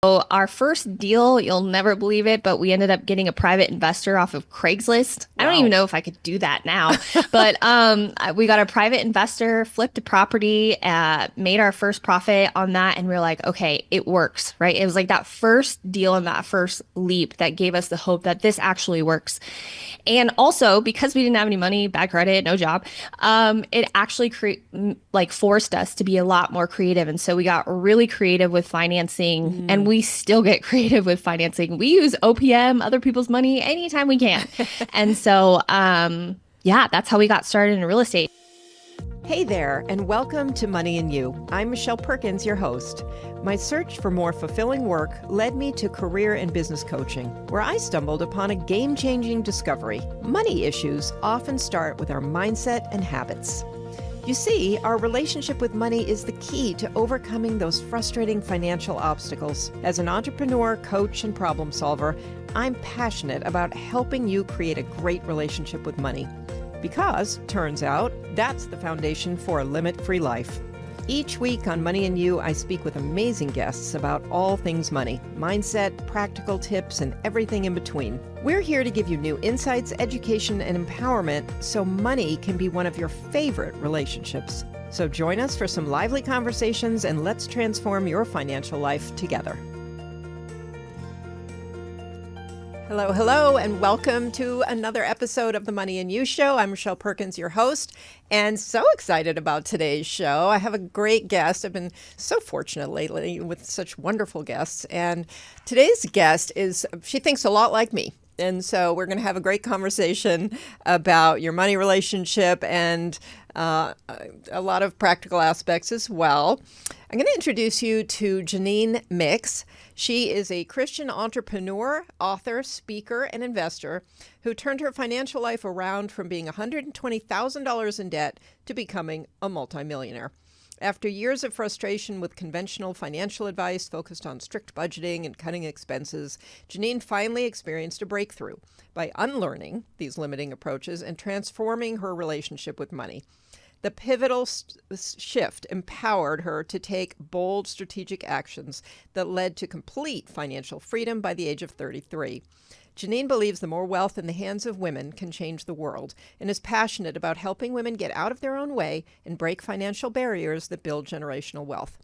So our first deal, you'll never believe it, but we ended up getting a private investor off of Craigslist. I don't even Wow. know if I could do that now, but we got a private investor, flipped a property, made our first profit on that, and we are like, okay, it works, right? It was like that first deal and that first leap that gave us the hope that this actually works. And also because we didn't have any money, bad credit, no job, it actually like forced us to be a lot more creative. And so we got really creative with financing, and Mm. we still get creative with financing. We use OPM, other people's money, anytime we can. And so, yeah, that's how we got started in real estate. Hey there, and welcome to Money and You. I'm Michelle Perkins, your host. My search for more fulfilling work led me to career and business coaching, where I stumbled upon a game-changing discovery. Money issues often start with our mindset and habits. You see, our relationship with money is the key to overcoming those frustrating financial obstacles. As an entrepreneur, coach, and problem solver, I'm passionate about helping you create a great relationship with money. Because, turns out, that's the foundation for a limit-free life. Each week on Money and You, I speak with amazing guests about all things money, mindset, practical tips, and everything in between. We're here to give you new insights, education, and empowerment so money can be one of your favorite relationships. So join us for some lively conversations and let's transform your financial life together. Hello, hello, and welcome to another episode of the Money and You Show. I'm Michelle Perkins, your host, and so excited about today's show. I have a great guest. I've been so fortunate lately with such wonderful guests, and today's guest she thinks a lot like me. And so we're going to have a great conversation about your money relationship and a lot of practical aspects as well. I'm going to introduce you to Janine Mix. She is a Christian entrepreneur, author, speaker, and investor who turned her financial life around from being $120,000 in debt to becoming a multimillionaire. After years of frustration with conventional financial advice focused on strict budgeting and cutting expenses, Janine finally experienced a breakthrough by unlearning these limiting approaches and transforming her relationship with money. The pivotal shift empowered her to take bold strategic actions that led to complete financial freedom by the age of 33. Janine believes the more wealth in the hands of women can change the world and is passionate about helping women get out of their own way and break financial barriers that build generational wealth.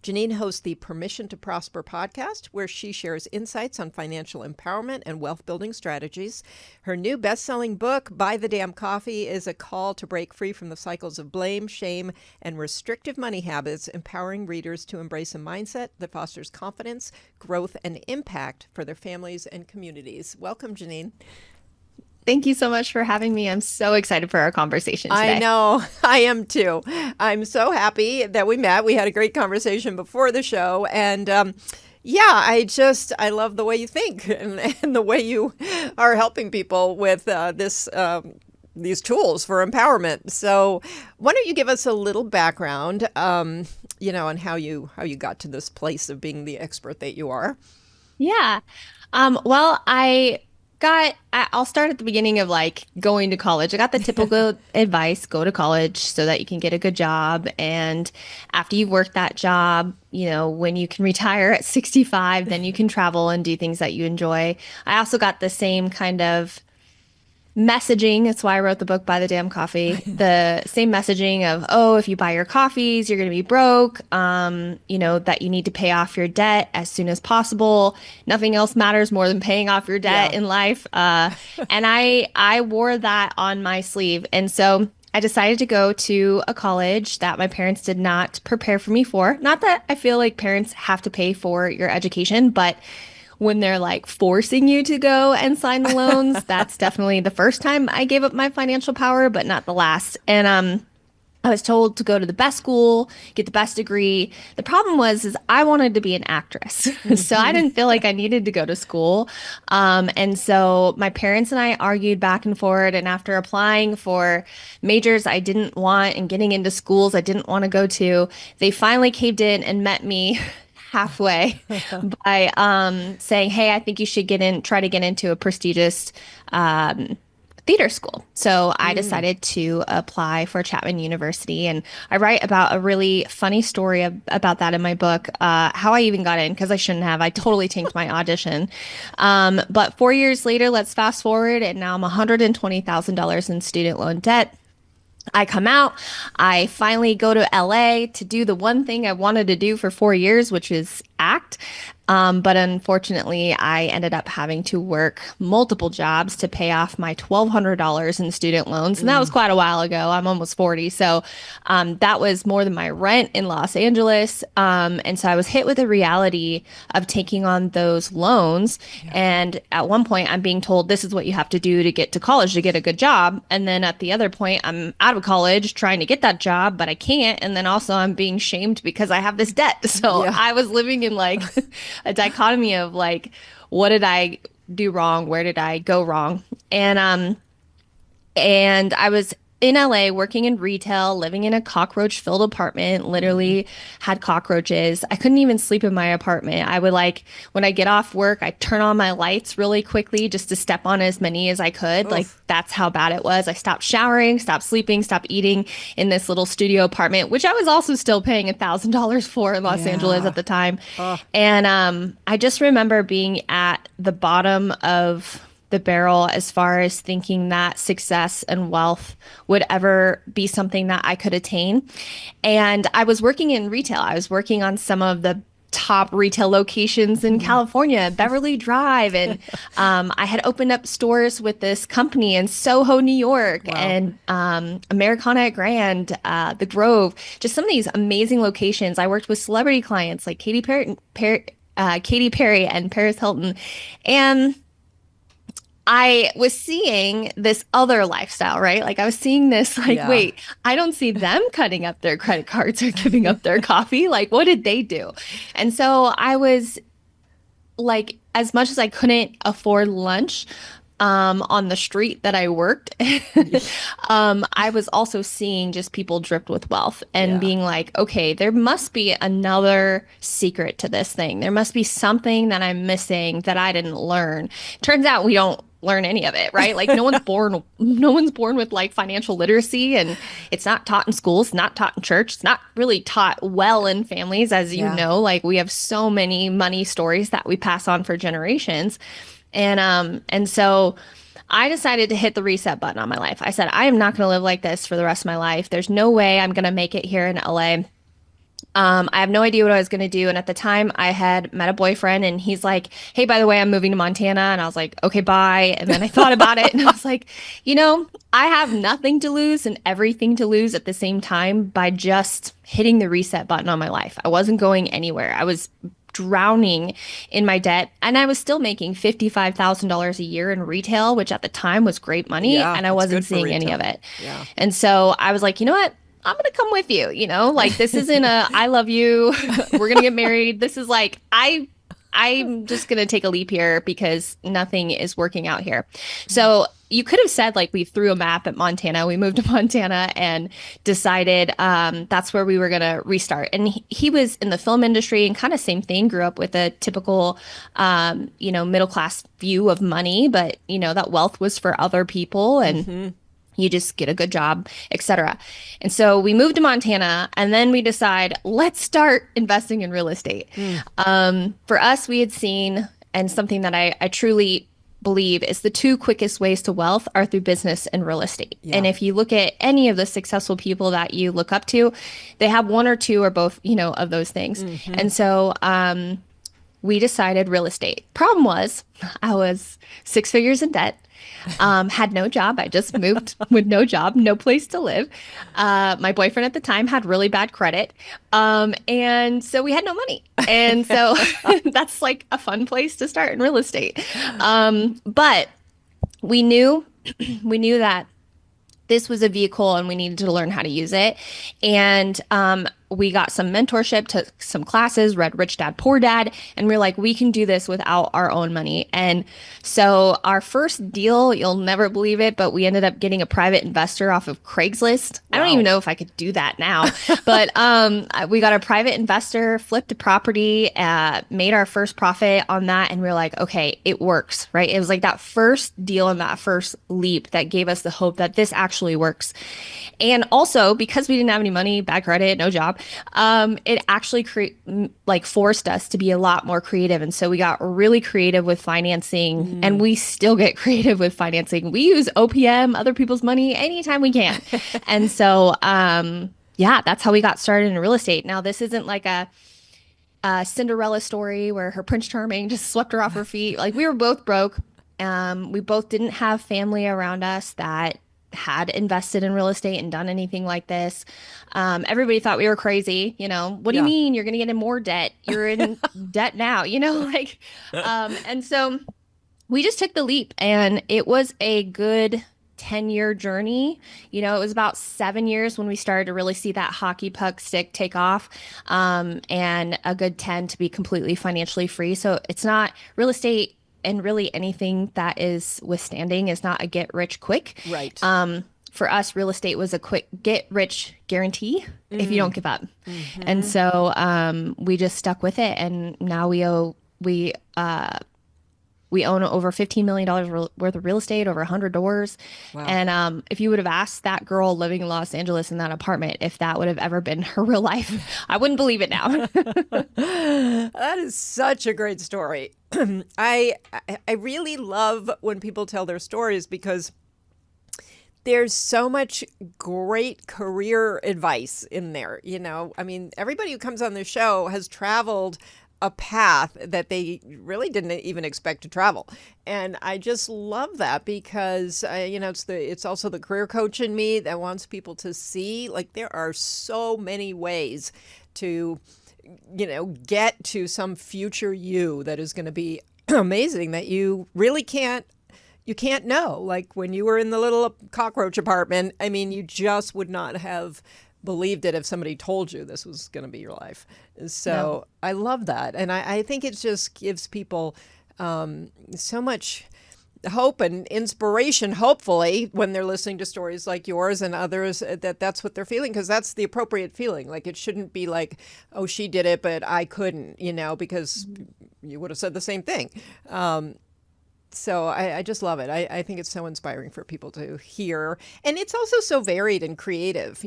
Janine hosts the Permission to Prosper podcast, where she shares insights on financial empowerment and wealth building strategies. Her new best-selling book, Buy the Damn Coffee, is a call to break free from the cycles of blame, shame, and restrictive money habits, empowering readers to embrace a mindset that fosters confidence, growth, and impact for their families and communities. Welcome, Janine. Thank you so much for having me. I'm so excited for our conversation I today. know. I am too. I'm so happy that we met. We had a great conversation before the show. And yeah, I love the way you think and the way you are helping people with these tools for empowerment. So why don't you give us a little background, on how you got to this place of being the expert that you are? Yeah. Well, I'll start at the beginning of like going to college. I got the typical advice, go to college so that you can get a good job. And after you've worked that job, when you can retire at 65, then you can travel and do things that you enjoy. I also got the same kind of messaging. That's why I wrote the book, Buy the Damn Coffee. The same messaging of, oh, if you buy your coffees, you're going to be broke. That you need to pay off your debt as soon as possible. Nothing else matters more than paying off your debt Yeah. in life. And I wore that on my sleeve. And so I decided to go to a college that my parents did not prepare for me for. Not that I feel like parents have to pay for your education, but when they're like forcing you to go and sign the loans, that's definitely the first time I gave up my financial power, but not the last. And I was told to go to the best school, get the best degree. The problem is I wanted to be an actress. So I didn't feel like I needed to go to school. And so my parents and I argued back and forth. And after applying for majors I didn't want and getting into schools I didn't want to go to, they finally caved in and met me halfway by saying, hey, I think you should try to get into a prestigious theater school. So I decided to apply for Chapman University. And I write about a really funny story about that in my book, how I even got in, because I shouldn't have. I totally tanked my audition. But 4 years later, let's fast forward, and now I'm $120,000 in student loan debt. I come out, I finally go to LA to do the one thing I wanted to do for 4 years, which is act. But unfortunately, I ended up having to work multiple jobs to pay off my $1,200 in student loans. And that was quite a while ago. I'm almost 40. So that was more than my rent in Los Angeles. And so I was hit with the reality of taking on those loans. Yeah. And at one point, I'm being told this is what you have to do to get to college to get a good job. And then at the other point, I'm out of college trying to get that job, but I can't. And then also I'm being shamed because I have this debt. So I was living in like a dichotomy of like, what did I do wrong? Where did I go wrong? And I was in LA working in retail, living in a cockroach-filled apartment, literally had cockroaches. I couldn't even sleep in my apartment. I would like, when I get off work, I turn on my lights really quickly just to step on as many as I could. Oof. Like that's how bad it was. I stopped showering, stopped sleeping, stopped eating in this little studio apartment, which I was also still paying $1,000 for in Los Angeles at the time. And I just remember being at the bottom of the barrel as far as thinking that success and wealth would ever be something that I could attain. And I was working in retail. I was working on some of the top retail locations in California, Beverly Drive. And I had opened up stores with this company in Soho, New York, and Americana at Grand, The Grove, just some of these amazing locations. I worked with celebrity clients like Katy Perry and Paris Hilton. And I was seeing this other lifestyle, right? Like I was seeing this like, wait, I don't see them cutting up their credit cards or giving up their coffee. Like, what did they do? And so I was like, as much as I couldn't afford lunch on the street that I worked, I was also seeing just people dripped with wealth and being like, okay, there must be another secret to this thing. There must be something that I'm missing that I didn't learn. Turns out we don't learn any of it, right? Like no one's born with like financial literacy, and it's not taught in schools, not taught in church, it's not really taught well in families, as you know. Like we have so many money stories that we pass on for generations. And so I decided to hit the reset button on my life. I said, I am not going to live like this for the rest of my life. There's no way I'm going to make it here in LA. I have no idea what I was going to do. And at the time I had met a boyfriend and he's like, hey, by the way, I'm moving to Montana. And I was like, okay, bye. And then I thought about it and I was like, you know, I have nothing to lose and everything to lose at the same time by just hitting the reset button on my life. I wasn't going anywhere. I was drowning in my debt, and I was still making $55,000 a year in retail, which at the time was great money, and I wasn't seeing any of it. And so I was like, you know what? I'm going to come with you, you know, like this isn't a, I love you, we're going to get married. This is like, I'm just going to take a leap here because nothing is working out here. So you could have said like we threw a map at Montana. We moved to Montana and decided that's where we were going to restart. And he was in the film industry and kind of same thing, grew up with a typical, middle class view of money, but, you know, that wealth was for other people and you just get a good job, etc. And so we moved to Montana and then we decide, let's start investing in real estate. For us, we had seen, and something that I truly believe is the two quickest ways to wealth are through business and real estate. And if you look at any of the successful people that you look up to, they have one or two or both, you know, of those things. And so we decided real estate. Problem was I was 6 figures in debt. Had no job. I just moved with no job, no place to live. My boyfriend at the time had really bad credit. And so we had no money. And so that's like a fun place to start in real estate. But we knew that this was a vehicle and we needed to learn how to use it. And we got some mentorship, took some classes, read Rich Dad Poor Dad, and we're like, we can do this without our own money. And so our first deal, you'll never believe it, but we ended up getting a private investor off of Craigslist. I don't even Wow. know if I could do that now, but we got a private investor, flipped a property, made our first profit on that, and we are like, okay, it works, right? It was like that first deal and that first leap that gave us the hope that this actually works. And also because we didn't have any money, bad credit, no job, it actually like forced us to be a lot more creative. And so we got really creative with financing, and we still get creative with financing. We use OPM, other people's money, anytime we can. And so, yeah, that's how we got started in real estate. Now, this isn't like a Cinderella story where her Prince Charming just swept her off her feet. Like we were both broke. We both didn't have family around us that had invested in real estate and done anything like this. Everybody thought we were crazy. What do you Yeah. mean you're going to get in more debt? You're in debt now, like, and so we just took the leap, and it was a good 10-year journey. It was about 7 years when we started to really see that hockey puck stick take off, and a good 10 to be completely financially free. So it's not real estate, and really anything that is withstanding is not a get rich quick. Right. For us, real estate was a quick get rich guarantee if you don't give up. And so we just stuck with it, and now we own over $15 million worth of real estate, over 100 doors. Wow. And if you would have asked that girl living in Los Angeles in that apartment if that would have ever been her real life, I wouldn't believe it now. That is such a great story. I really love when people tell their stories because there's so much great career advice in there. I mean, everybody who comes on the show has traveled a path that they really didn't even expect to travel. And I just love that because, it's also the career coach in me that wants people to see, like, there are so many ways to, get to some future you that is going to be amazing that you really can't know. Like when you were in the little cockroach apartment, I mean, you just would not have believed it if somebody told you this was going to be your life. So No. I love that. And I think it just gives people so much hope and inspiration, hopefully, when they're listening to stories like yours and others, that's what they're feeling, because that's the appropriate feeling. Like it shouldn't be like, oh, she did it, but I couldn't, because you would have said the same thing. So I just love it. I think it's so inspiring for people to hear. And it's also so varied and creative,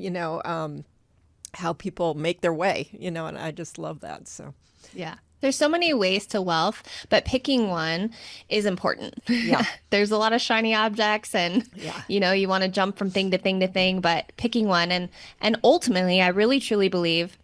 how people make their way, and I just love that. So, Yeah. There's so many ways to wealth, but picking one is important. Yeah. There's a lot of shiny objects, and Yeah. you want to jump from thing to thing to thing, but picking one, and ultimately I really truly believe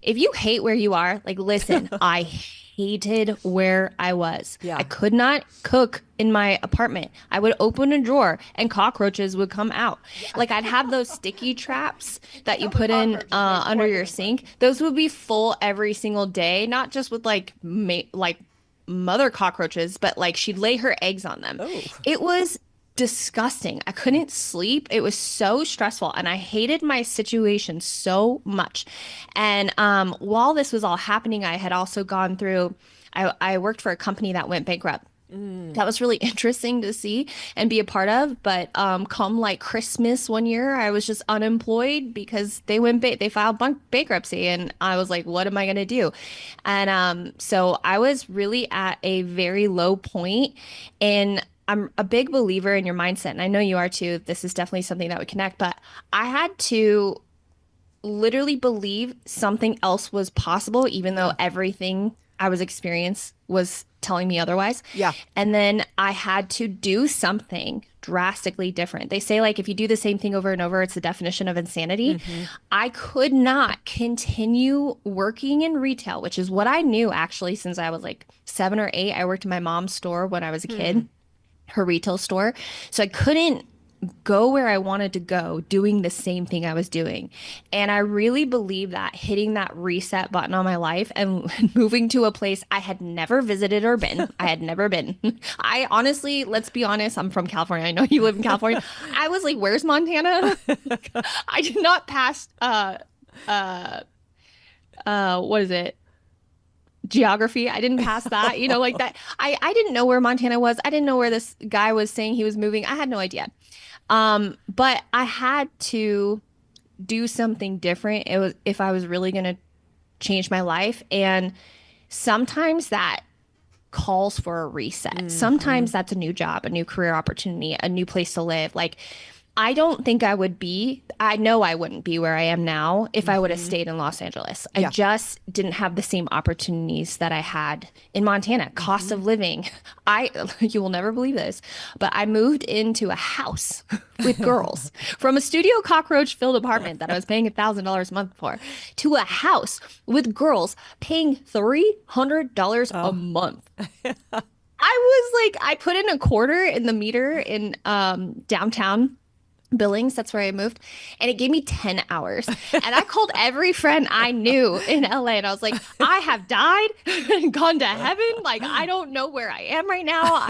if you hate where you are, like, listen, I hated where I was. Yeah. I could not cook in my apartment. I would open a drawer and cockroaches would come out. Like I'd have those sticky traps that you put in under your sink. Those would be full every single day, not just with like mother cockroaches, but like she'd lay her eggs on them. Oh. It was disgusting. I couldn't sleep. It was so stressful, and I hated my situation so much. And while this was all happening, I had also gone through, I worked for a company that went bankrupt. That was really interesting to see and be a part of. But come like Christmas one year, I was just unemployed because they filed bankruptcy, and I was like, what am I going to do? And so I was really at a very low point, and I'm a big believer in your mindset, and I know you are too. This is definitely something that would connect, but I had to literally believe something else was possible, even though everything I was experiencing was telling me otherwise. Yeah. And then I had to do something drastically different. They say, like, if you do the same thing over and over, it's the definition of insanity. I could not continue working in retail, which is what I knew actually since I was like 7 or 8. I worked in my mom's store when I was a kid, her retail store. So I couldn't go where I wanted to go doing the same thing I was doing. And I really believe that hitting that reset button on my life and moving to a place I had never visited or been, I had never been. I honestly, let's be honest, I'm from California. I know you live in California. I was like, where's Montana? I did not pass what is it? Geography. I didn't pass that, like that. I didn't know where Montana was. I didn't know where this guy was saying he was moving. I had no idea. But I had to do something different. It was if I was really going to change my life. And sometimes that calls for a reset. Sometimes that's a new job, a new career opportunity, a new place to live. Like, I don't think I know I wouldn't be where I am now if I would have stayed in Los Angeles. I Yeah. just didn't have the same opportunities that I had in Montana. Cost of living. You will never believe this, but I moved into a house with girls from a studio cockroach filled apartment that I was paying $1,000 a month for to a house with girls paying $300 a month. I was like, I put in a quarter in the meter in downtown Billings, that's where I moved, and it gave me 10 hours. And I called every friend I knew in LA, and I was like, I have died and gone to heaven. Like, I don't know where I am right now.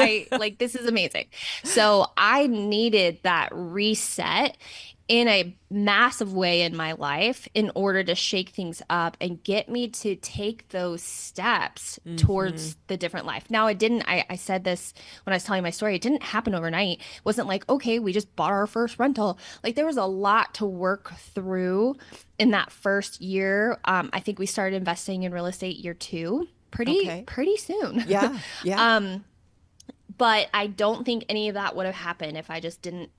This is amazing. So I needed that reset in a massive way in my life in order to shake things up and get me to take those steps towards the different life. Now, I said this when I was telling my story, it didn't happen overnight. It wasn't like, okay, we just bought our first rental. Like, there was a lot to work through in that first year. I think we started investing in real estate year 2 pretty soon. Yeah. Yeah. But I don't think any of that would have happened if I just didn't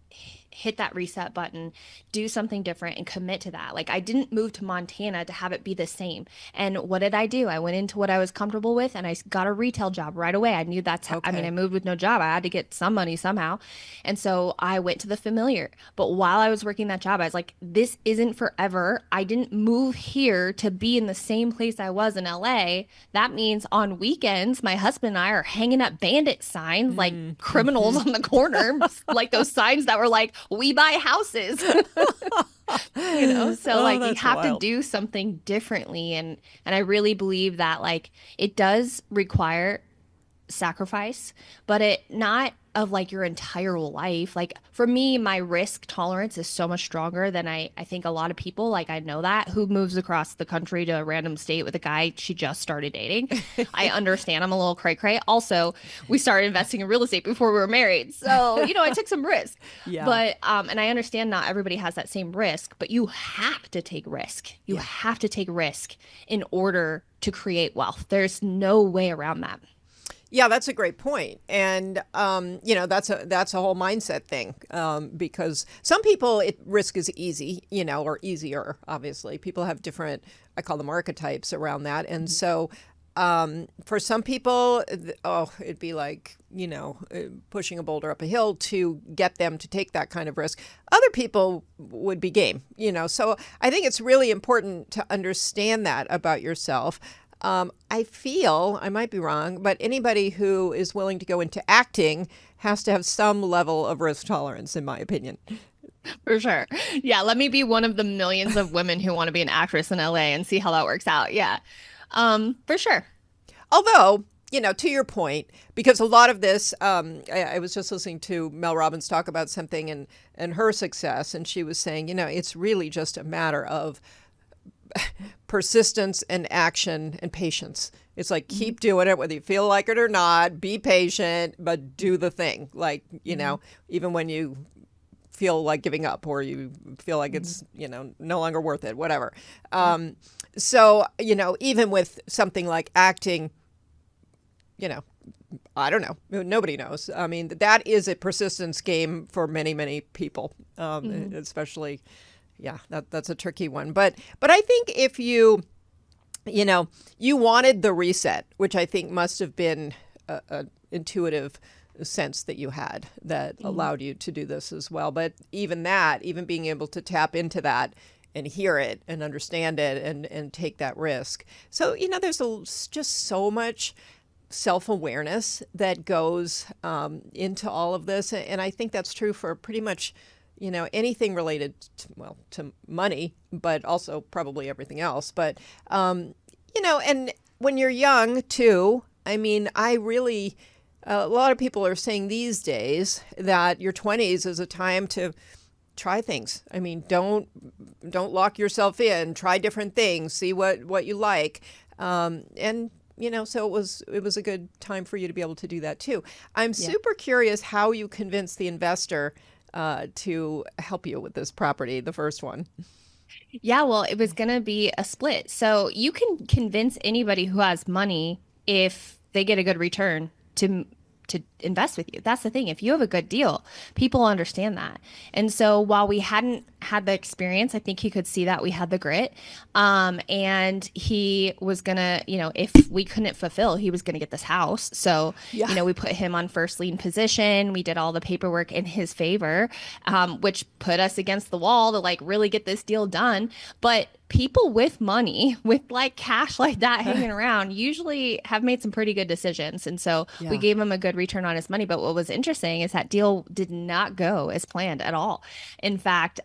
hit that reset button, do something different, and commit to that. Like, I didn't move to Montana to have it be the same. And what did I do? I went into what I was comfortable with, and I got a retail job right away. I knew that's how, I mean, I moved with no job. I had to get some money somehow. And so I went to the familiar. But while I was working that job, I was like, this isn't forever. I didn't move here to be in the same place I was in LA. That means on weekends, my husband and I are hanging up bandit signs like criminals on the corner, like those signs that were like, we buy houses. So like you have to do something differently. And I really believe that like it does require sacrifice, but it not of like your entire life. Like for me, my risk tolerance is so much stronger than I think a lot of people, like I know that, who moves across the country to a random state with a guy she just started dating. I understand I'm a little cray cray. Also, we started investing in real estate before we were married. So, I took some risk. Yeah. But and I understand not everybody has that same risk, but you have to take risk. You have to take risk in order to create wealth. There's no way around that. Yeah, that's a great point. And, that's a whole mindset thing because some people, risk is easy, or easier, obviously. People have different, I call them archetypes around that. And so for some people, it'd be like, pushing a boulder up a hill to get them to take that kind of risk. Other people would be game, So I think it's really important to understand that about yourself. I feel, I might be wrong, but anybody who is willing to go into acting has to have some level of risk tolerance, in my opinion. For sure. Yeah, let me be one of the millions of women who want to be an actress in LA and see how that works out. Yeah, for sure. Although, to your point, because a lot of this, I was just listening to Mel Robbins talk about something and her success, and she was saying, it's really just a matter of persistence and action and patience. It's like, keep doing it, whether you feel like it or not, be patient, but do the thing. Like, even when you feel like giving up or you feel like it's, no longer worth it, whatever. So, even with something like acting, I don't know. Nobody knows. I mean, that is a persistence game for many, many people, especially. Yeah, that's a tricky one. But I think if you wanted the reset, which I think must have been an intuitive sense that you had that allowed you to do this as well. But even being able to tap into that and hear it and understand it and take that risk. So, there's just so much self-awareness that goes into all of this. And I think that's true for pretty much anything related to money, but also probably everything else. But, and when you're young too, I mean, a lot of people are saying these days that your 20s is a time to try things. I mean, don't lock yourself in. Try different things. See what you like. And so it was a good time for you to be able to do that too. I'm Yeah. super curious how you convinced the investor to help you with this property, the first one. Yeah, well, it was going to be a split. So you can convince anybody who has money if they get a good return to invest with you. That's the thing. If you have a good deal, people understand that. And so while we hadn't had the experience, I think he could see that we had the grit. And he was gonna, if we couldn't fulfill, he was gonna get this house. So, Yeah. we put him on first lien position. We did all the paperwork in his favor, which put us against the wall to like really get this deal done. But people with money, with like cash like that hanging around, usually have made some pretty good decisions. And so we Yeah. gave him a good return on his money. But what was interesting is that deal did not go as planned at all. In fact,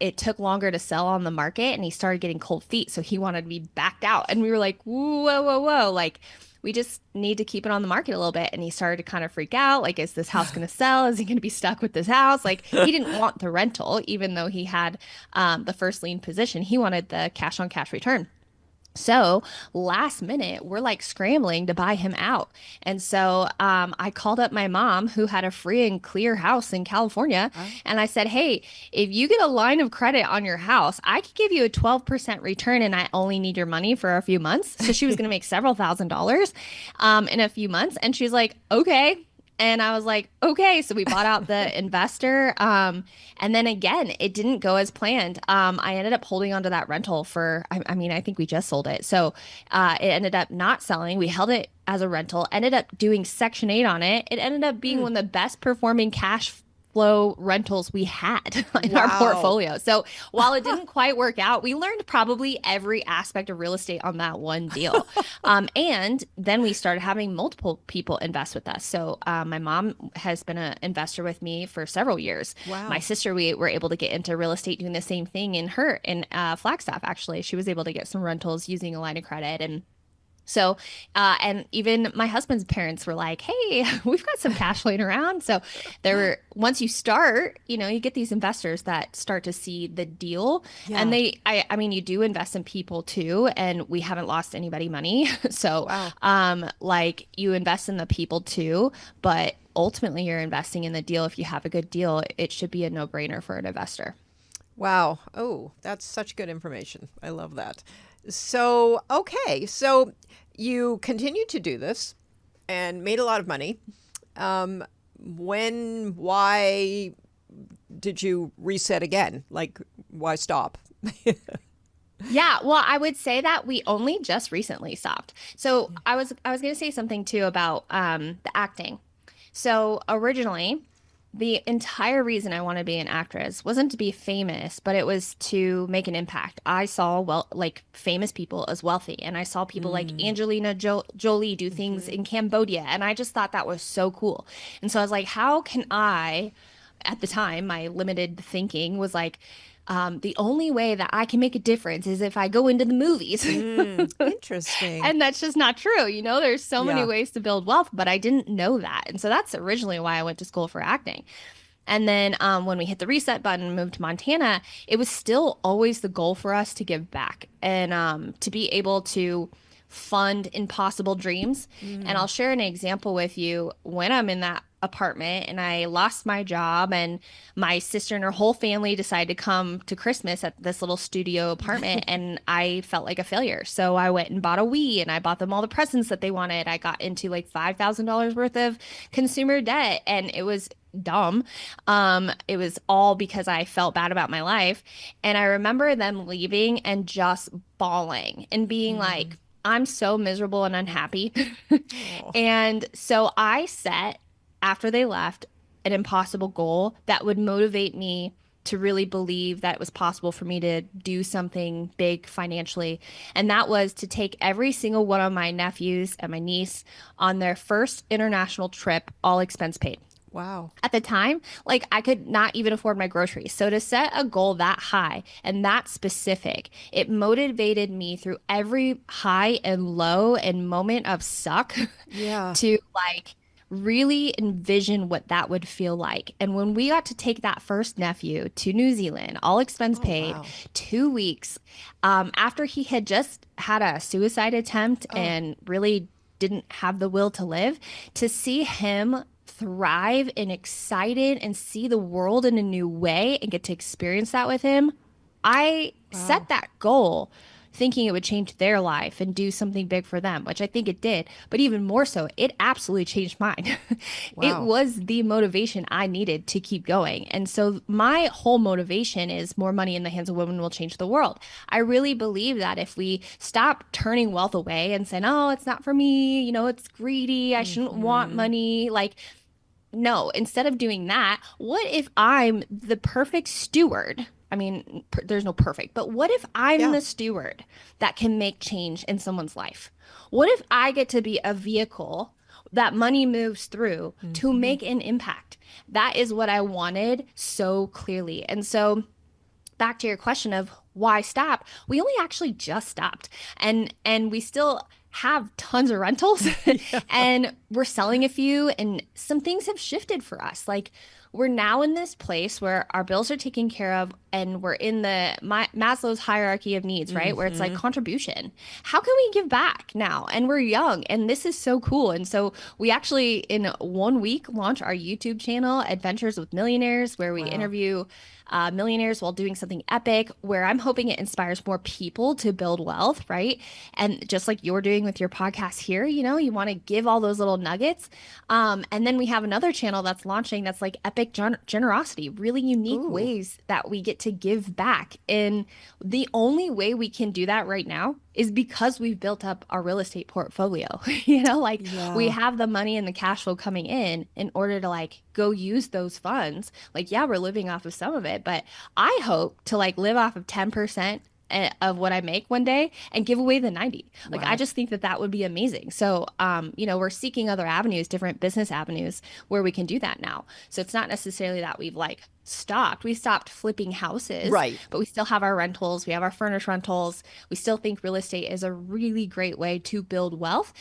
it took longer to sell on the market and he started getting cold feet. So he wanted to be backed out. And we were like, whoa, whoa, whoa. Like, we just need to keep it on the market a little bit. And he started to kind of freak out. Like, is this house going to sell? Is he going to be stuck with this house? Like, he didn't want the rental, even though he had the first lien position. He wanted the cash on cash return. So last minute, we're like scrambling to buy him out. And so I called up my mom, who had a free and clear house in California. And I said, hey, if you get a line of credit on your house, I could give you a 12% return and I only need your money for a few months. So she was going to make several $1,000s in a few months. And she's like, okay. And I was like, okay. So we bought out the investor. And then again, it didn't go as planned. I ended up holding onto that rental for, I mean, I think we just sold it. So it ended up not selling. We held it as a rental, ended up doing Section 8 on it. It ended up being one of the best performing cash flow rentals we had in our Wow. portfolio. So while it didn't quite work out, we learned probably every aspect of real estate on that one deal. And then we started having multiple people invest with us. So my mom has been an investor with me for several years. Wow. My sister, we were able to get into real estate doing the same thing in Flagstaff, actually. She was able to get some rentals using a line of credit. And so, and even my husband's parents were like, hey, we've got some cash laying around. So once you start, you get these investors that start to see the deal. Yeah. And I mean, you do invest in people too, and we haven't lost anybody money. So, Wow. like you invest in the people too, but ultimately you're investing in the deal. If you have a good deal, it should be a no-brainer for an investor. Wow. Oh, that's such good information. I love that. So, okay. So you continued to do this and made a lot of money. Why did you reset again? Like, why stop? Yeah, well, I would say that we only just recently stopped. So I was going to say something too about the acting. So originally, the entire reason I wanted to be an actress wasn't to be famous, but it was to make an impact. I saw like famous people as wealthy, and I saw people like Angelina Jolie do things in Cambodia, and I just thought that was so cool. And so I was like, how can I, at the time, my limited thinking was like, the only way that I can make a difference is if I go into the movies. Interesting. And that's just not true. There's so many Yeah. ways to build wealth, but I didn't know that. And so that's originally why I went to school for acting. And then when we hit the reset button and moved to Montana, it was still always the goal for us to give back and to be able to fund impossible dreams. And I'll share an example with you when I'm in that apartment and I lost my job and my sister and her whole family decided to come to Christmas at this little studio apartment and I felt like a failure. So I went and bought a Wii and I bought them all the presents that they wanted. I got into like $5,000 worth of consumer debt and it was dumb. It was all because I felt bad about my life. And I remember them leaving and just bawling and being like, I'm so miserable and unhappy. Oh. And so I set, after they left, an impossible goal that would motivate me to really believe that it was possible for me to do something big financially. And that was to take every single one of my nephews and my niece on their first international trip, all expense paid. Wow. At the time, like I could not even afford my groceries. So to set a goal that high and that specific, it motivated me through every high and low and moment of suck Yeah. to like really envision what that would feel like. And when we got to take that first nephew to New Zealand, all expense Oh, paid, wow. 2 weeks, after he had just had a suicide attempt Oh, and really didn't have the will to live, to see him thrive and excited and see the world in a new way and get to experience that with him, I wow. set that goal thinking it would change their life and do something big for them, which I think it did. But even more so, it absolutely changed mine. It Wow. was the motivation I needed to keep going. And so my whole motivation is more money in the hands of women will change the world. I really believe that if we stop turning wealth away and saying, oh, it's not for me, it's greedy, I shouldn't want Hmm. money, like, no, instead of doing that, what if I'm the perfect steward? I mean, there's no perfect, but what if I'm Yeah. the steward that can make change in someone's life? What if I get to be a vehicle that money moves through to Hmm. make an impact? That is what I wanted so clearly. And so back to your question of why stop, we only actually just stopped. And we still have tons of rentals Yeah. and we're selling a few and some things have shifted for us. Like we're now in this place where our bills are taken care of and we're in the Maslow's hierarchy of needs, right? Where it's like Hmm. contribution. How can we give back now? And we're young and this is so cool. And so we actually in 1 week launch our YouTube channel, Adventures with Millionaires, where we Wow. interview millionaires while doing something epic, where I'm hoping it inspires more people to build wealth, right? And just like you're doing with your podcast here, you want to give all those little nuggets. And then we have another channel that's launching that's like epic generosity, really unique Ooh. ways that we get to give back. And the only way we can do that right now is because we've built up our real estate portfolio. Like we Yeah. have the money and the cash flow coming in order to like go use those funds. Like, yeah, we're living off of some of it, but I hope to like live off of 10% of what I make one day and give away the 90. Like I Wow. just think that that would be amazing. So, we're seeking other avenues, different business avenues where we can do that now. So it's not necessarily that we've like stopped. We stopped flipping houses, Right. but we still have our rentals. We have our furnished rentals. We still think real estate is a really great way to build wealth.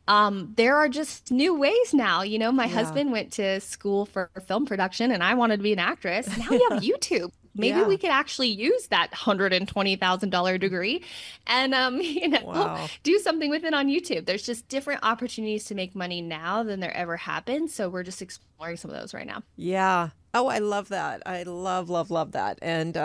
There are just new ways now. My Yeah. husband went to school for film production and I wanted to be an actress. Now we have YouTube. Maybe we Yeah. could actually use that $120,000 degree and Wow. do something with it on YouTube. There's just different opportunities to make money now than there ever have been. So we're just exploring some of those right now. Yeah. Oh, I love that. I love, love, love that. And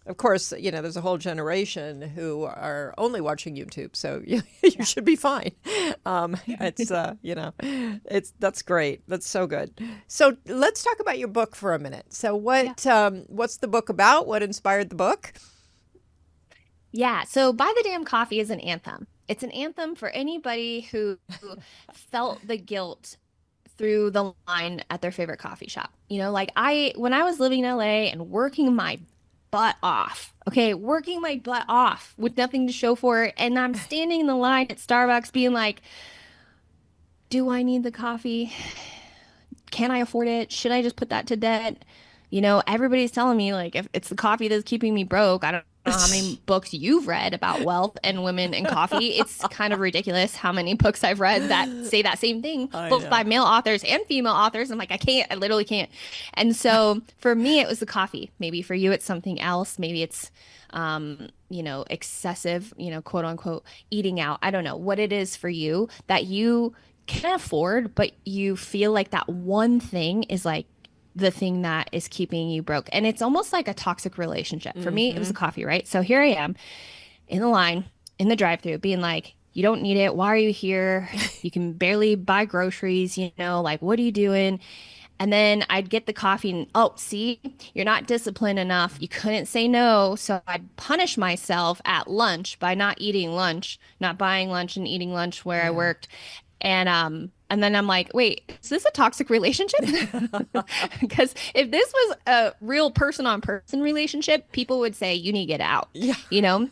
of course, there's a whole generation who are only watching YouTube, so you Yeah. should be fine. It's that's great. That's so good. So let's talk about your book for a minute. So Yeah. what's the book about? What inspired the book? Yeah. So Buy the Damn Coffee is an anthem. It's an anthem for anybody who felt the guilt through the line at their favorite coffee shop. Like when I was living in LA and working my butt off, okay, working my butt off with nothing to show for it. And I'm standing in the line at Starbucks being like, do I need the coffee? Can I afford it? Should I just put that to debt? Everybody's telling me like if it's the coffee that's keeping me broke. I don't know how many books you've read about wealth and women and coffee. It's kind of ridiculous how many books I've read that say that same thing, I both by know. male authors and female authors. I'm like, I can't, I literally can't. And so for me, it was the coffee. Maybe for you, it's something else. Maybe it's excessive, quote unquote, eating out. I don't know what it is for you that you can afford, but you feel like that one thing is like the thing that is keeping you broke. And it's almost like a toxic relationship. For me, it was Hmm. the coffee, right? So here I am in the line, in the drive-through, being like, you don't need it. Why are you here? You can barely buy groceries, like what are you doing? And then I'd get the coffee and, oh, see, you're not disciplined enough. You couldn't say no. So I'd punish myself at lunch by not eating lunch, not buying lunch and eating lunch where I Yeah. worked. And then I'm like, wait, is this a toxic relationship? Because if this was a real person on person relationship, people would say you need to get out, Yeah. you know?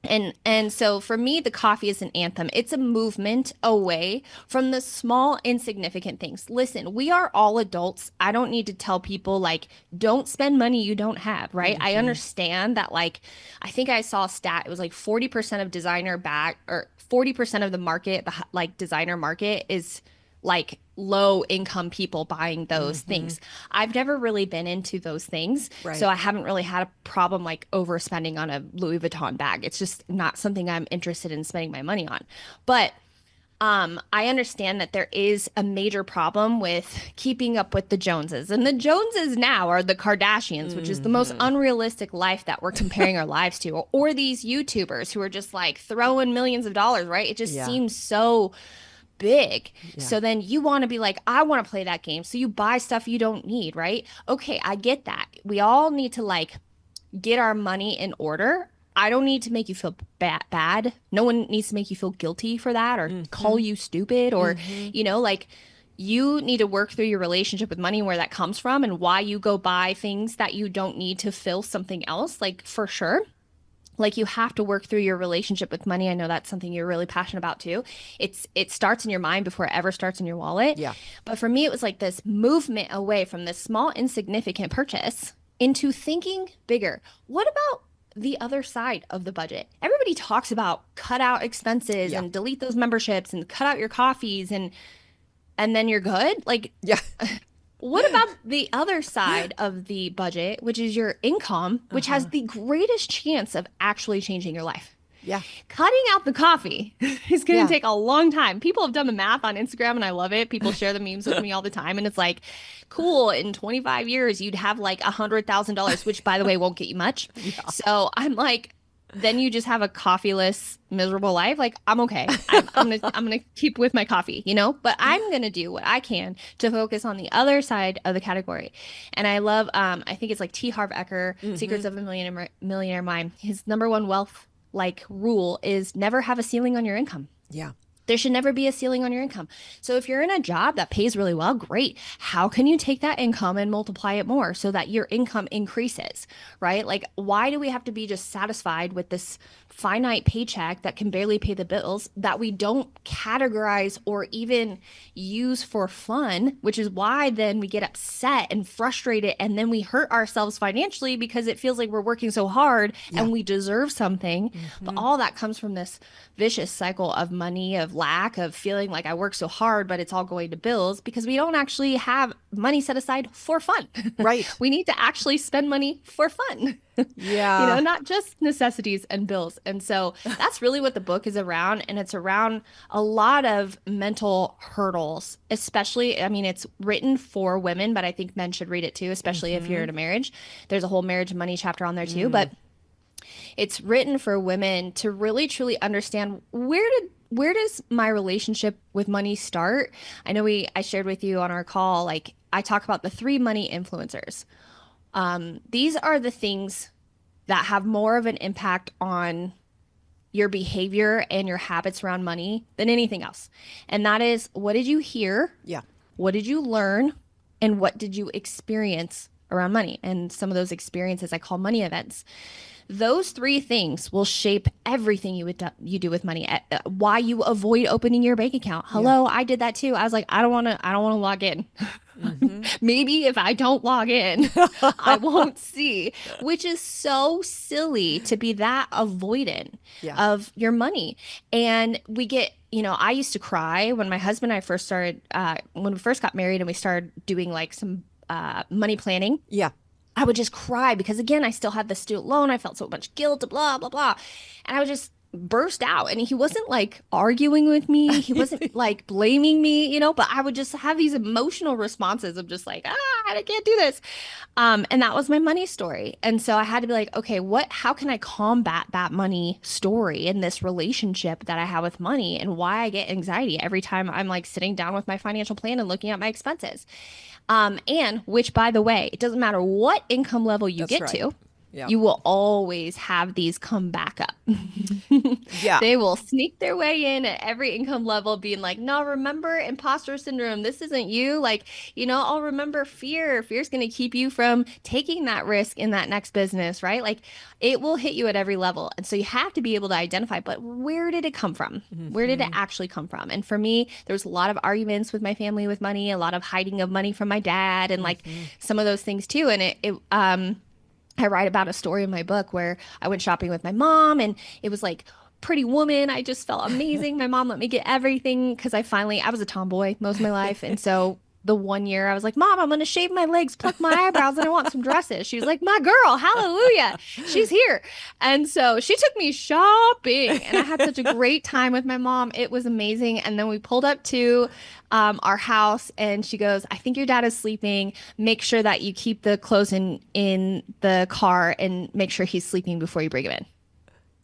And so for me, the coffee is an anthem. It's a movement away from the small, insignificant things. Listen, we are all adults. I don't need to tell people like, don't spend money you don't have, right? I Hmm. understand that like, I think I saw a stat, it was like 40% of designer bag or 40% of the market, like designer market is like low income people buying those things. I've never really been into those things. So Right. I haven't really had a problem like overspending on a Louis Vuitton bag. It's just not something I'm interested in spending my money on. But I understand that there is a major problem with keeping up with the Joneses. And the Joneses now are the Kardashians, which is the most unrealistic life that we're comparing our lives to, or these YouTubers who are just like throwing millions of dollars, right? It just Yeah. seems so big. Yeah. So then you want to be like, I want to play that game. So you buy stuff you don't need, right? Okay, I get that. We all need to like get our money in order. I don't need to make you feel bad. No one needs to make you feel guilty for that or call you stupid or, like you need to work through your relationship with money, where that comes from and why you go buy things that you don't need to fill something else. Like for sure. Like you have to work through your relationship with money. I know that's something you're really passionate about too. It starts in your mind before it ever starts in your wallet. Yeah. But for me, it was like this movement away from this small, insignificant purchase into thinking bigger. What about the other side of the budget? Everybody talks about cut out expenses Yeah. and delete those memberships and cut out your coffees and then you're good. Like Yeah. what about the other side of the budget, which is your income, which has the greatest chance of actually changing your life? Yeah. Cutting out the coffee is going Yeah. to take a long time. People have done the math on Instagram and I love it. People share the memes with me all the time. And it's like, cool, in 25 years, you'd have like $100,000, which by the way, won't get you much. So I'm like, then you just have a coffeeless, miserable life. Like I'm okay. I'm gonna keep with my coffee, But I'm gonna do what I can to focus on the other side of the category. And I love, I think it's like T. Harv Eker, Secrets of a Millionaire Mind. His number one wealth like rule is never have a ceiling on your income. Yeah. There should never be a ceiling on your income. So if you're in a job that pays really well, great. How can you take that income and multiply it more so that your income increases, right? Like, why do we have to be just satisfied with this finite paycheck that can barely pay the bills that we don't categorize or even use for fun, which is why then we get upset and frustrated and then we hurt ourselves financially because it feels like we're working so hard and we deserve something. But all that comes from this vicious cycle of money, of lack, of feeling like I work so hard, but it's all going to bills because we don't actually have money set aside for fun. Right. We need to actually spend money for fun. Yeah. Not just necessities and bills. And so that's really what the book is around. And it's around a lot of mental hurdles, especially, I mean, it's written for women, but I think men should read it too, especially if you're in a marriage. There's a whole marriage and money chapter on there too. But it's written for women to really truly understand where does my relationship with money start? I know I shared with you on our call, like I talk about the 3 money influencers. These are the things that have more of an impact on your behavior and your habits around money than anything else. And that is, what did you hear? Yeah. What did you learn? And what did you experience around money? And some of those experiences I call money events. Those 3 things will shape everything you do with money. Why you avoid opening your bank account. Hello, I did that too. I was like, I don't want to log in. Maybe if I don't log in, I won't see, which is so silly to be that avoidant of your money. And we get, I used to cry when my husband and I first started, when we first got married and we started doing like some money planning. Yeah. I would just cry because, again, I still had the student loan. I felt so much guilt, blah, blah, blah. And I would just burst out. And he wasn't like arguing with me. He wasn't like blaming me, but I would just have these emotional responses of just like, I can't do this. And that was my money story. And so I had to be like, okay, how can I combat that money story in this relationship that I have with money and why I get anxiety every time I'm like sitting down with my financial plan and looking at my expenses. And which, by the way, it doesn't matter what income level you get to, you will always have these come back up. Yeah. They will sneak their way in at every income level being like, no, remember imposter syndrome. This isn't you. Like, I'll remember fear. Fear's going to keep you from taking that risk in that next business, right? Like it will hit you at every level. And so you have to be able to identify, but where did it come from? Where did it actually come from? And for me, there was a lot of arguments with my family with money, a lot of hiding of money from my dad and like some of those things too. And I write about a story in my book where I went shopping with my mom and it was like pretty woman. I just felt amazing. My mom let me get everything because I was a tomboy most of my life. And so the one year I was like, Mom, I'm going to shave my legs, pluck my eyebrows, and I want some dresses. She was like, my girl, hallelujah. She's here. And so she took me shopping and I had such a great time with my mom. It was amazing. And then we pulled up to our house and she goes, I think your dad is sleeping. Make sure that you keep the clothes in the car and make sure he's sleeping before you bring him in.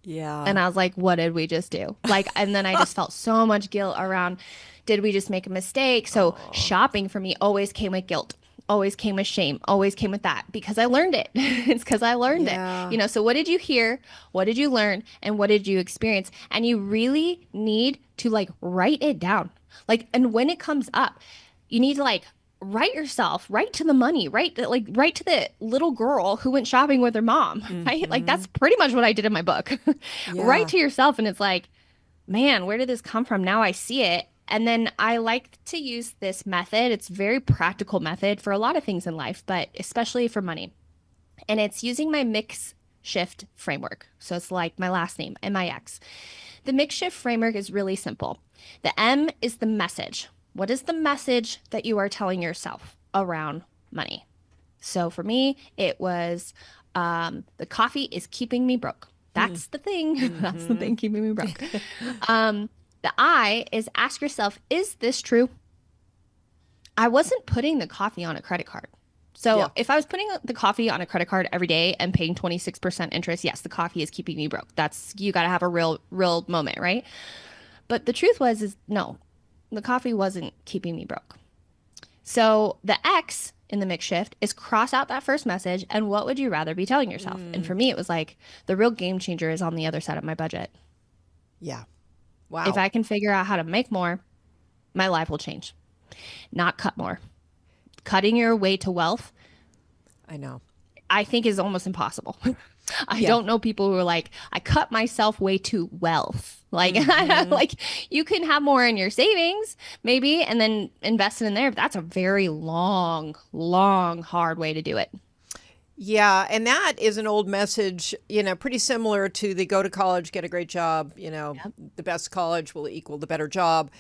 Yeah. And I was like, what did we just do? Like, and then I just felt so much guilt around, did we just make a mistake? So shopping for me always came with guilt, always came with shame, always came with that because I learned it. It's because I learned Yeah. it. So what did you hear? What did you learn? And what did you experience? And you really need to like write it down. Like, and when it comes up, you need to like write to the money, write to the little girl who went shopping with her mom, right? Like that's pretty much what I did in my book. Yeah. Write to yourself and it's like, man, where did this come from? Now I see it. And then I like to use this method. It's a very practical method for a lot of things in life, but especially for money. And it's using my mix shift framework. So it's like my last name, MIX. The mix shift framework is really simple. The M is the message. What is the message that you are telling yourself around money? So for me, it was the coffee is keeping me broke. That's the thing. That's the thing keeping me broke. The I is ask yourself, is this true? I wasn't putting the coffee on a credit card. So if I was putting the coffee on a credit card every day and paying 26% interest, yes, the coffee is keeping me broke. You got to have a real moment, right? But the truth is no, the coffee wasn't keeping me broke. So the X in the mix shift is cross out that first message and what would you rather be telling yourself? And for me, it was like the real game changer is on the other side of my budget. Yeah. Wow. If I can figure out how to make more, my life will change. Not cut more. Cutting your way to wealth, I know. I think is almost impossible. I don't know people who are like, I cut myself way to wealth. Like, like you can have more in your savings, maybe, and then invest it in there. But that's a very long, hard way to do it. Yeah, and that is an old message, pretty similar to the go to college, get a great job, the best college will equal the better job.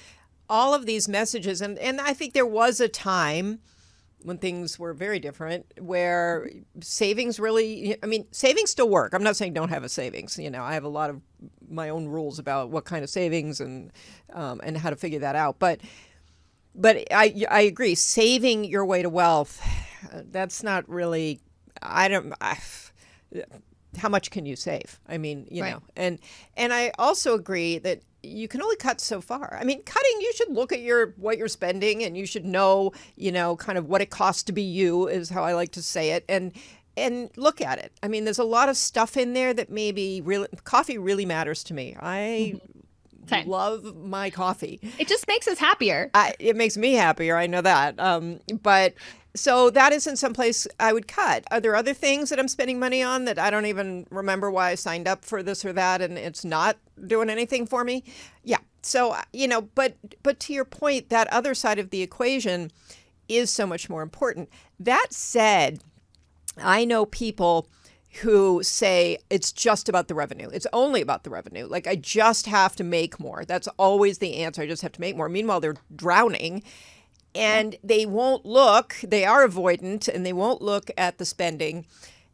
All of these messages, and I think there was a time when things were very different where savings still work. I'm not saying don't have a savings. I have a lot of my own rules about what kind of savings and how to figure that out. But I agree, saving your way to wealth, that's not really, how much can you save? I mean, Right. know, and I also agree that you can only cut so far. I mean, cutting, you should look at what you're spending and you should know, kind of what it costs to be you is how I like to say it. And look at it. I mean, there's a lot of stuff in there that coffee really matters to me. I love my coffee. It just makes us happier. It makes me happier. I know that. But so that isn't someplace I would cut. Are there other things that I'm spending money on that I don't even remember why I signed up for this or that and it's not doing anything for me? Yeah. So, but to your point, that other side of the equation is so much more important. That said, I know people who say it's just about the revenue. It's only about the revenue. Like, I just have to make more. That's always the answer. I just have to make more. Meanwhile, they're drowning and they won't look. They are avoidant and they won't look at the spending.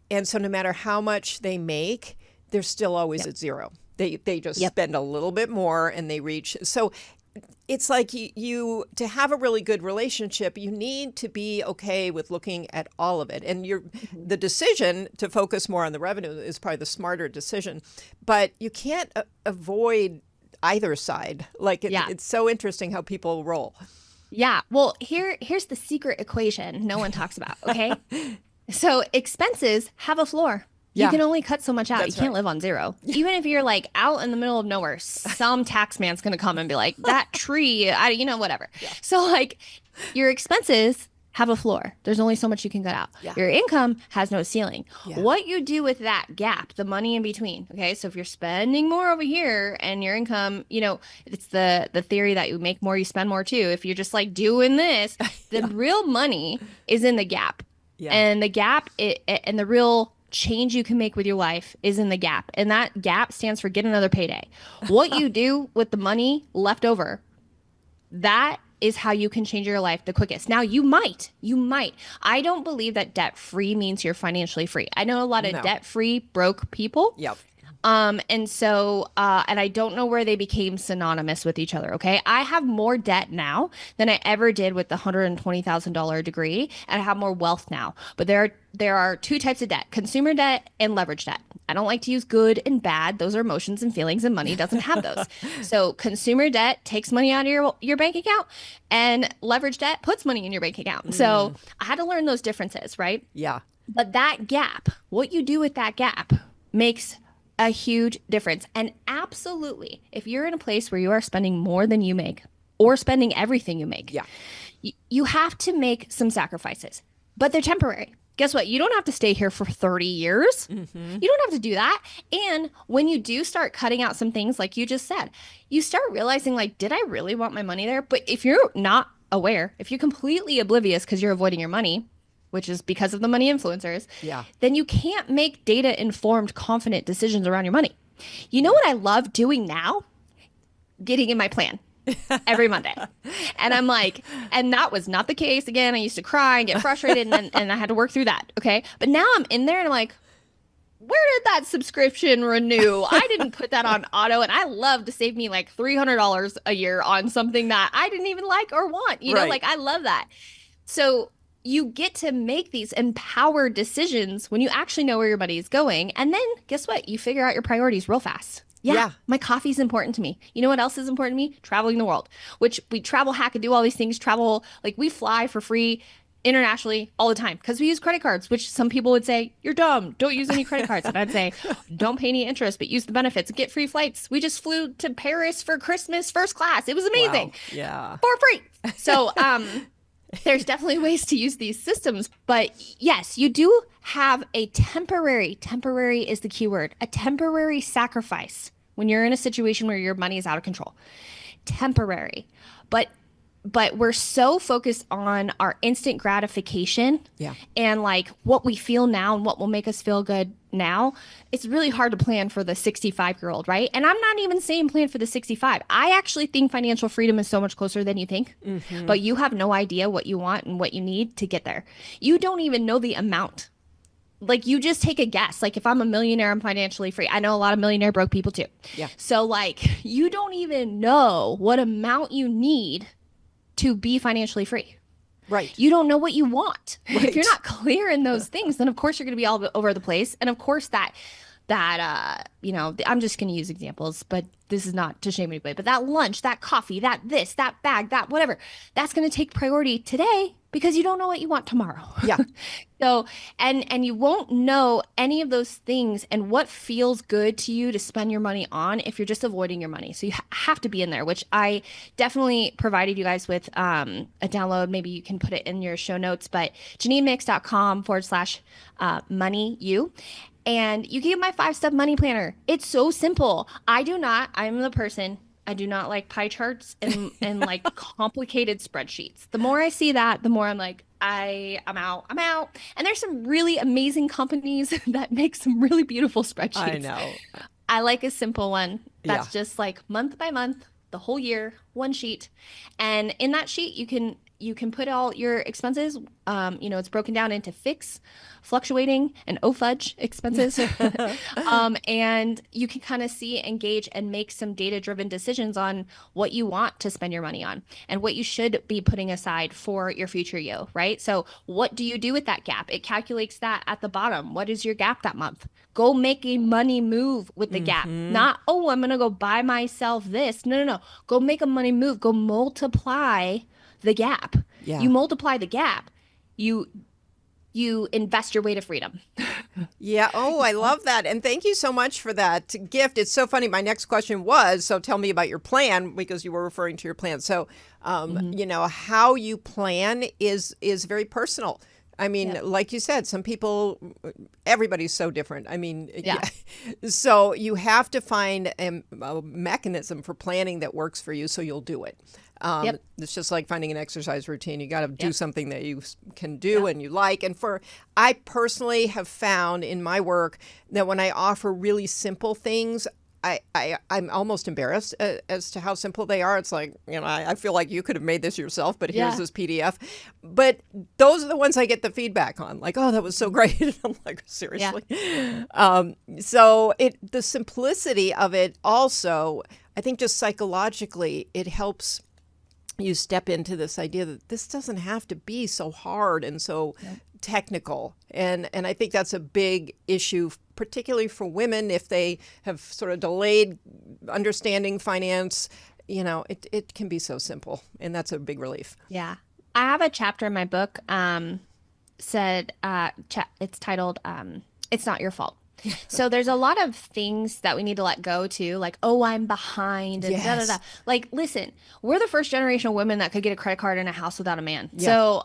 And so no matter how much they make, they're still always at zero. They just spend a little bit more and they reach. So it's like you to have a really good relationship, you need to be okay with looking at all of it. And the decision to focus more on the revenue is probably the smarter decision. But you can't avoid either side. Like it's so interesting how people roll. Yeah. Well, here's the secret equation no one talks about. Okay. So expenses have a floor. You can only cut so much out. That's you can't right. live on zero. Even if you're like out in the middle of nowhere, some tax man's going to come and be like, that tree, whatever. Yeah. So like your expenses have a floor. There's only so much you can cut out. Yeah. Your income has no ceiling. Yeah. What you do with that gap, the money in between. Okay. So if you're spending more over here and your income, it's the theory that you make more, you spend more too. If you're just like doing this, the real money is in the gap. Yeah. And the gap and the real change you can make with your life is in the gap. And that gap stands for get another payday. What you do with the money left over, that is how you can change your life the quickest. Now, you might. I don't believe that debt free means you're financially free. I know a lot of No. debt free broke people. Yep. And I don't know where they became synonymous with each other. Okay. I have more debt now than I ever did with the $120,000 degree. And I have more wealth now, but there are two types of debt: consumer debt and leverage debt. I don't like to use good and bad. Those are emotions and feelings, and money doesn't have those. So consumer debt takes money out of your bank account, and leverage debt puts money in your bank account. So I had to learn those differences, right? Yeah. But that gap, what you do with that gap makes a huge difference. And absolutely, if you're in a place where you are spending more than you make or spending everything you make, Yeah. you have to make some sacrifices, but they're temporary. Guess what? You don't have to stay here for 30 years. You don't have to do that. And when you do start cutting out some things, like you just said, you start realizing, like, did I really want my money there? But if you're not aware, if you're completely oblivious because you're avoiding your money, which is because of the money influencers, then you can't make data-informed, confident decisions around your money. You know what I love doing now? Getting in my plan every Monday. And I'm like, and that was not the case. Again, I used to cry and get frustrated, and I had to work through that. Okay. But now I'm in there and I'm like, where did that subscription renew? I didn't put that on auto, and I love to save me like $300 a year on something that I didn't even like or want. You know, like, I love that. So you get to make these empowered decisions when you actually know where your money is going. And then guess what? You figure out your priorities real fast. Yeah, my coffee's important to me. You know what else is important to me? Traveling the world, which we travel, hack, and do all these things. Travel, like, we fly for free internationally all the time because we use credit cards, which some people would say, you're dumb, don't use any credit cards. And I'd say, don't pay any interest, but use the benefits and get free flights. We just flew to Paris for Christmas first class. It was amazing. Wow. Yeah. For free. So, there's definitely ways to use these systems, but yes, you do have a temporary is the key word, a temporary sacrifice when you're in a situation where your money is out of control. Temporary. But we're so focused on our instant gratification and like what we feel now and what will make us feel good now. It's really hard to plan for the 65-year-old, right? And I'm not even saying plan for the 65. I actually think financial freedom is so much closer than you think, but you have no idea what you want and what you need to get there. You don't even know the amount. Like, you just take a guess. Like, if I'm a millionaire, I'm financially free. I know a lot of millionaire broke people too. Yeah. So like, you don't even know what amount you need to be financially free. Right. You don't know what you want. Right. If you're not clear in those things, then of course you're going to be all over the place. And of course that you know, I'm just going to use examples, but this is not to shame anybody, but that lunch, that coffee, that this, that bag, that whatever, that's going to take priority today because you don't know what you want tomorrow. Yeah. So, and you won't know any of those things and what feels good to you to spend your money on if you're just avoiding your money. So you have to be in there, which I definitely provided you guys with a download. Maybe you can put it in your show notes, but JanineMix.com/money. And you can get my 5-step money planner. It's so simple. I do not like pie charts and like complicated spreadsheets. The more I see that, the more I'm like, I'm out. And there's some really amazing companies that make some really beautiful spreadsheets. I know. I like a simple one that's just like month by month, the whole year, one sheet. And in that sheet, you can put all your expenses. You know, it's broken down into fixed, fluctuating, and fudge expenses. And you can kind of see, engage, and make some data-driven decisions on what you want to spend your money on and what you should be putting aside for your future you, right? So what do you do with that gap? It calculates that at the bottom. What is your gap that month? Go make a money move with the gap. Not, oh, I'm going to go buy myself this. No. Go make a money move. Go multiply the gap. Yeah. You multiply the gap. You invest your way to freedom. Yeah. Oh, I love that. And thank you so much for that gift. It's so funny. My next question was, so tell me about your plan, because you were referring to your plan. So, you know, how you plan is very personal. I mean, like you said, some people, everybody's so different. I mean, so you have to find a mechanism for planning that works for you, so you'll do it. Yep. It's just like finding an exercise routine. You got to do something that you can do and you like. And I personally have found in my work that when I offer really simple things, I'm almost embarrassed as to how simple they are. It's like, I feel like you could have made this yourself, but here's this PDF. But those are the ones I get the feedback on. Like, oh, that was so great. And I'm like, seriously? Yeah. So the simplicity of it also, I think just psychologically, it helps you step into this idea that this doesn't have to be so hard and so technical. And I think that's a big issue, particularly for women, if they have sort of delayed understanding finance. It can be so simple, and that's a big relief. Yeah. I have a chapter in my book it's titled It's Not Your Fault. So there's a lot of things that we need to let go to, like, oh, I'm behind and da da da. Like, listen, we're the first generation of women that could get a credit card in a house without a man. Yeah. So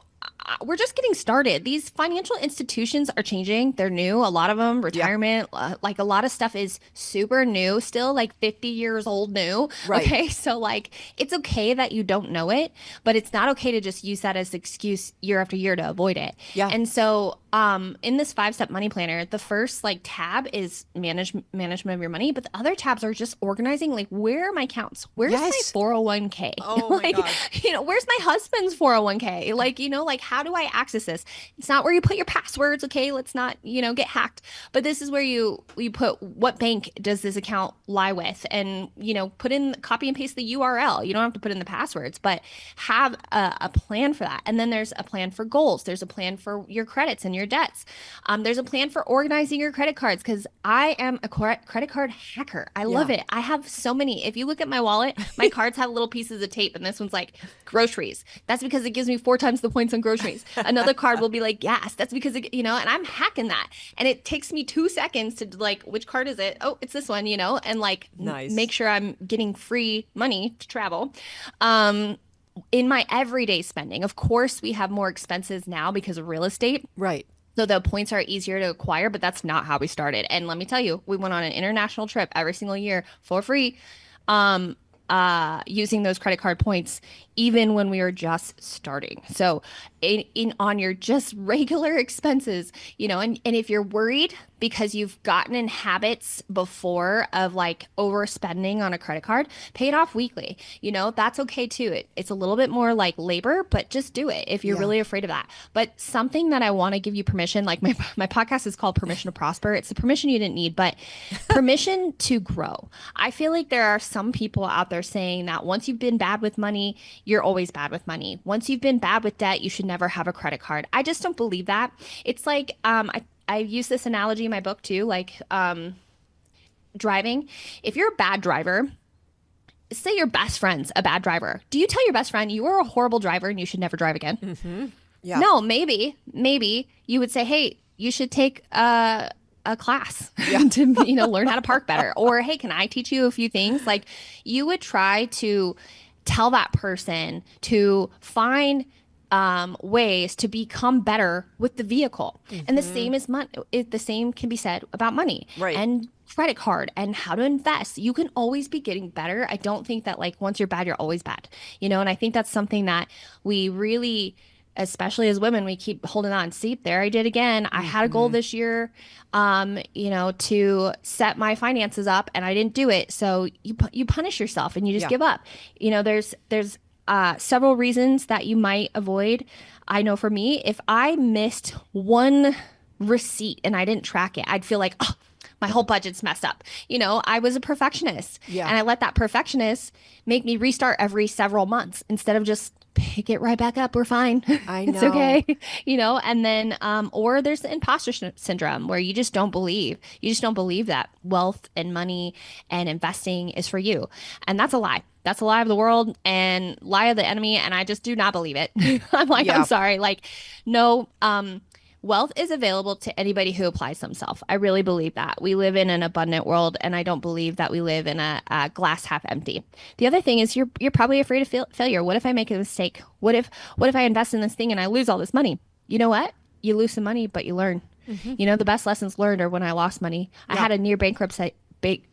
we're just getting started. These financial institutions are changing. They're new. A lot of them, retirement, like a lot of stuff is super new, still like 50 years old new. Right. Okay. So like, it's okay that you don't know it, but it's not okay to just use that as an excuse year after year to avoid it. Yeah. And so in this 5-step money planner, the first like tab is management of your money, but the other tabs are just organizing, like, where are my accounts? Where's my 401k? Oh like, my God. Where's my husband's 401k? Like, how do I access this? It's not where you put your passwords. Okay. Let's not, get hacked, but this is where you put what bank does this account lie with, and, put in, copy and paste the URL. You don't have to put in the passwords, but have a plan for that. And then there's a plan for goals. There's a plan for your credits and your debts. There's a plan for organizing your credit cards, because I am a credit card hacker. I love it. I have so many. If you look at my wallet, my cards have little pieces of tape, and this one's like groceries. That's because it gives me 4 times the points on groceries. Another card will be like gas. That's because and I'm hacking that. And it takes me 2 seconds to like, which card is it? Oh, it's this one, and like make sure I'm getting free money to travel. In my everyday spending, of course, we have more expenses now because of real estate. Right. So the points are easier to acquire, but that's not how we started. And let me tell you, we went on an international trip every single year for free, using those credit card points, even when we were just starting. So on your just regular expenses, and if you're worried because you've gotten in habits before of like overspending on a credit card, pay it off weekly. That's okay too. It's a little bit more like labor, but just do it if you're really afraid of that. But something that I want to give you permission, like my podcast is called Permission to Prosper. It's the permission you didn't need, but permission to grow. I feel like there are some people out there saying that once you've been bad with money, you're always bad with money. Once you've been bad with debt, you should never have a credit card. I just don't believe that. It's like, I use this analogy in my book too, like driving. If you're a bad driver, say your best friend's a bad driver. Do you tell your best friend you are a horrible driver and you should never drive again? Mm-hmm. Yeah. No, maybe you would say, hey, you should take a class to learn how to park better. Or, hey, can I teach you a few things? Like, you would try to tell that person to find ways to become better with the vehicle. Mm-hmm. And the same is the same can be said about money and credit card and how to invest. You can always be getting better. I don't think that like once you're bad, you're always bad, and I think that's something that we really, especially as women, we keep holding on. See, there I did again. I had a goal this year, to set my finances up, and I didn't do it. So you punish yourself and you just give up. There's several reasons that you might avoid. I know for me, if I missed one receipt and I didn't track it, I'd feel like, oh, my whole budget's messed up. I was a perfectionist, and I let that perfectionist make me restart every several months instead of just pick it right back up. We're fine. I know. It's okay. And then, or there's the imposter syndrome where you just don't believe that wealth and money and investing is for you. And that's a lie. That's a lie of the world and lie of the enemy. And I just do not believe it. I'm like, I'm sorry. Like, no, wealth is available to anybody who applies themselves. I really believe that. We live in an abundant world, and I don't believe that we live in a glass half empty. The other thing is you're probably afraid of failure. What if I make a mistake? What if I invest in this thing and I lose all this money? You know what? You lose some money, but you learn. Mm-hmm. The best lessons learned are when I lost money. I had a near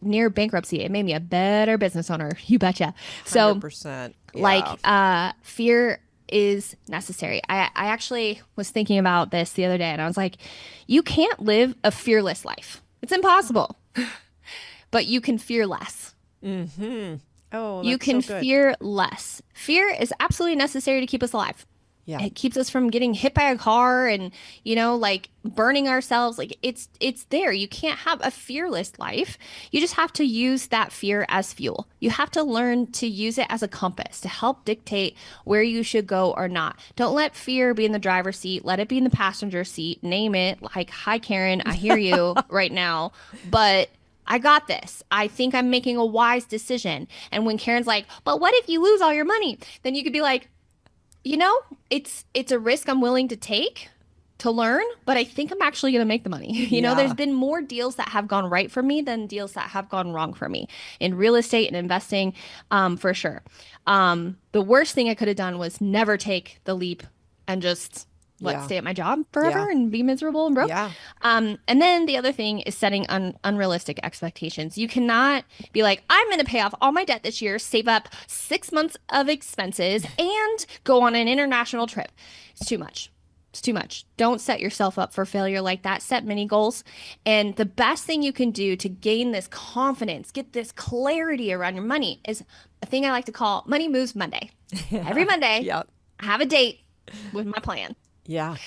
near bankruptcy. It made me a better business owner. You betcha. So 100%. like Yeah. fear is necessary. I actually was thinking about this the other day and I was like, you can't live a fearless life. It's impossible, but you can fear less. Oh, You that's so can good. fear less. Fear is absolutely necessary to keep us alive. Yeah. It keeps us from getting hit by a car and, like burning ourselves. Like it's there. You can't have a fearless life. You just have to use that fear as fuel. You have to learn to use it as a compass to help dictate where you should go or not. Don't let fear be in the driver's seat. Let it be in the passenger seat. Name it like, hi, Karen, I hear you right now, but I got this. I think I'm making a wise decision. And when Karen's like, but what if you lose all your money? Then you could be like, you know, it's a risk I'm willing to take to learn, but I think I'm actually going to make the money. There's Yeah. been more deals that have gone right for me than deals that have gone wrong for me in real estate and investing, for sure. The worst thing I could have done was never take the leap and just Yeah. stay at my job Yeah. forever and be miserable and broke. Yeah. And then the other thing is setting unrealistic expectations. You cannot be like, I'm going to pay off all my debt this year, save up 6 months of expenses, and go on an international trip. It's too much. It's too much. Don't set yourself up for failure like that. Set mini goals. And the best thing you can do to gain this confidence, get this clarity around your money is a thing I like to call Money Moves Monday. Every Monday, Yeah. I have a date with my plan. Yeah.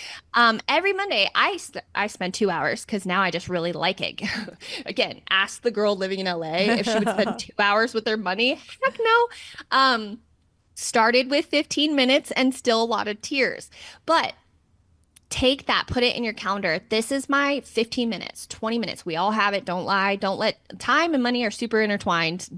Every Monday, I spend 2 hours because now I just really like it. Again, ask the girl living in LA if she would spend 2 hours with her money. Heck no. Started with 15 minutes and still a lot of tears. But take that, put it in your calendar. This is my 15 minutes, 20 minutes. We all have it. Don't lie. Don't let time and money are super intertwined,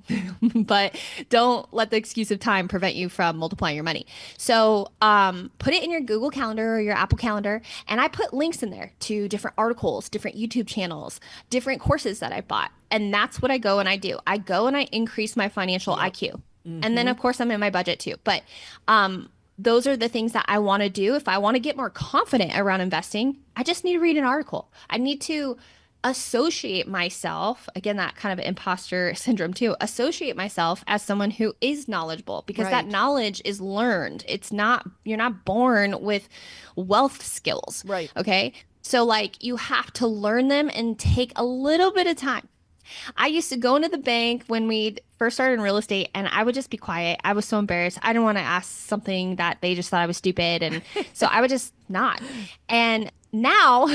but don't let the excuse of time prevent you from multiplying your money. So put it in your Google Calendar or your Apple Calendar. And I put links in there to different articles, different YouTube channels, different courses that I bought. And that's what I go and I do. I go and I increase my financial IQ. And then, of course, I'm in my budget too. But those are the things that I want to do. If I want to get more confident around investing, I just need to read an article. I need to associate myself, again, that kind of imposter syndrome too, associate myself as someone who is knowledgeable because that Right. knowledge is learned. You're not born with wealth skills. Right. Okay. So like you have to learn them and take a little bit of time. I used to go into the bank when we first started in real estate and I would just be quiet. I was so embarrassed. I didn't want to ask something that they just thought I was stupid. And so I would just not. And now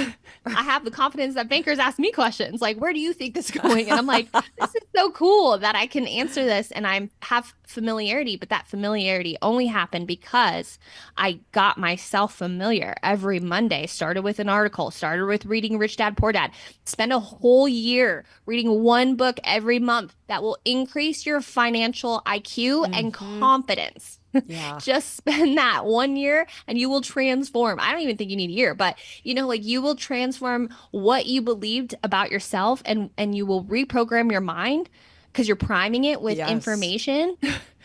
I have the confidence that bankers ask me questions like, where do you think this is going? And I'm like, this is so cool that I can answer this and I have familiarity. But that familiarity only happened because I got myself familiar every Monday, started with an article, started with reading Rich Dad, Poor Dad, spend a whole year reading one book every month that will increase your financial IQ and confidence. Yeah. Just spend that 1 year and you will transform. I don't even think you need a year, but like you will transform what you believed about yourself and you will reprogram your mind because you're priming it with Yes. information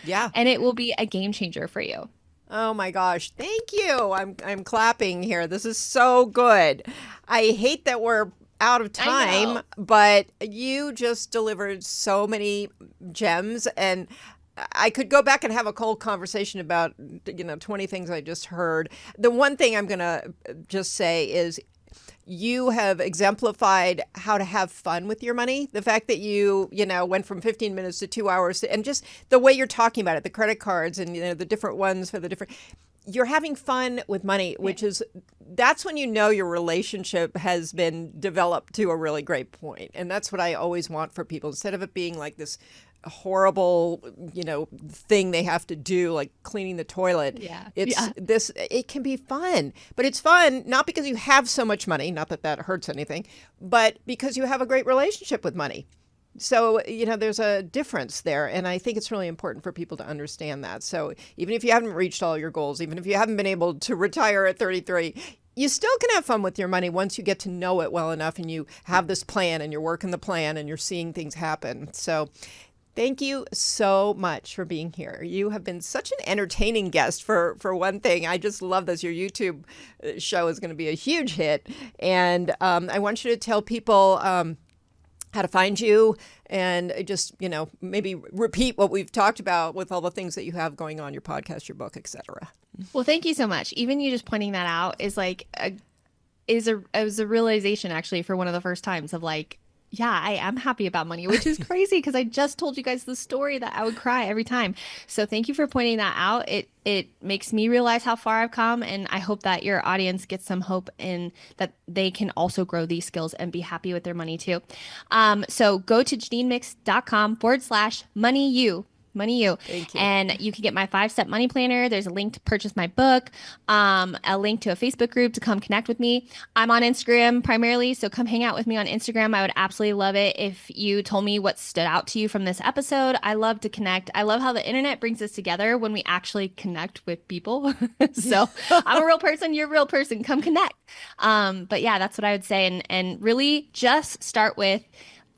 Yeah. and it will be a game changer for you. Oh my gosh. Thank you. I'm clapping here. This is so good. I hate that we're out of I time, know. but you just delivered so many gems and I could go back and have a cold conversation about 20 things I just heard. The one thing I'm going to just say is you have exemplified how to have fun with your money. The fact that you went from 15 minutes to 2 hours and just the way you're talking about it, the credit cards and the different ones for the different, you're having fun with money, which is, that's when your relationship has been developed to a really great point. And that's what I always want for people. Instead of it being like this horrible, thing they have to do, like cleaning the toilet. Yeah. It can be fun, but it's fun not because you have so much money, not that hurts anything, but because you have a great relationship with money. So, there's a difference there. And I think it's really important for people to understand that. So even if you haven't reached all your goals, even if you haven't been able to retire at 33, you still can have fun with your money once you get to know it well enough and you have this plan and you're working the plan and you're seeing things happen. So thank you so much for being here. You have been such an entertaining guest for one thing. I just love this. Your YouTube show is going to be a huge hit. And I want you to tell people how to find you, and just, maybe repeat what we've talked about with all the things that you have going on, your podcast, your book, etc. Well, thank you so much. Even you just pointing that out is like it was a realization actually for one of the first times of like, yeah, I am happy about money, which is crazy because I just told you guys the story that I would cry every time. So thank you for pointing that out. It makes me realize how far I've come, and I hope that your audience gets some hope in that they can also grow these skills and be happy with their money too. So go to janinemix.com/money you. Money you. Thank you. And you can get my 5-step money planner. There's a link to purchase my book, a link to a Facebook group to come connect with me. I'm on Instagram primarily, so come hang out with me on Instagram. I would absolutely love it if you told me what stood out to you from this episode. I love to connect. I love how the internet brings us together when we actually connect with people. So I'm a real person, you're a real person. Come connect. But yeah, that's what I would say. And really just start with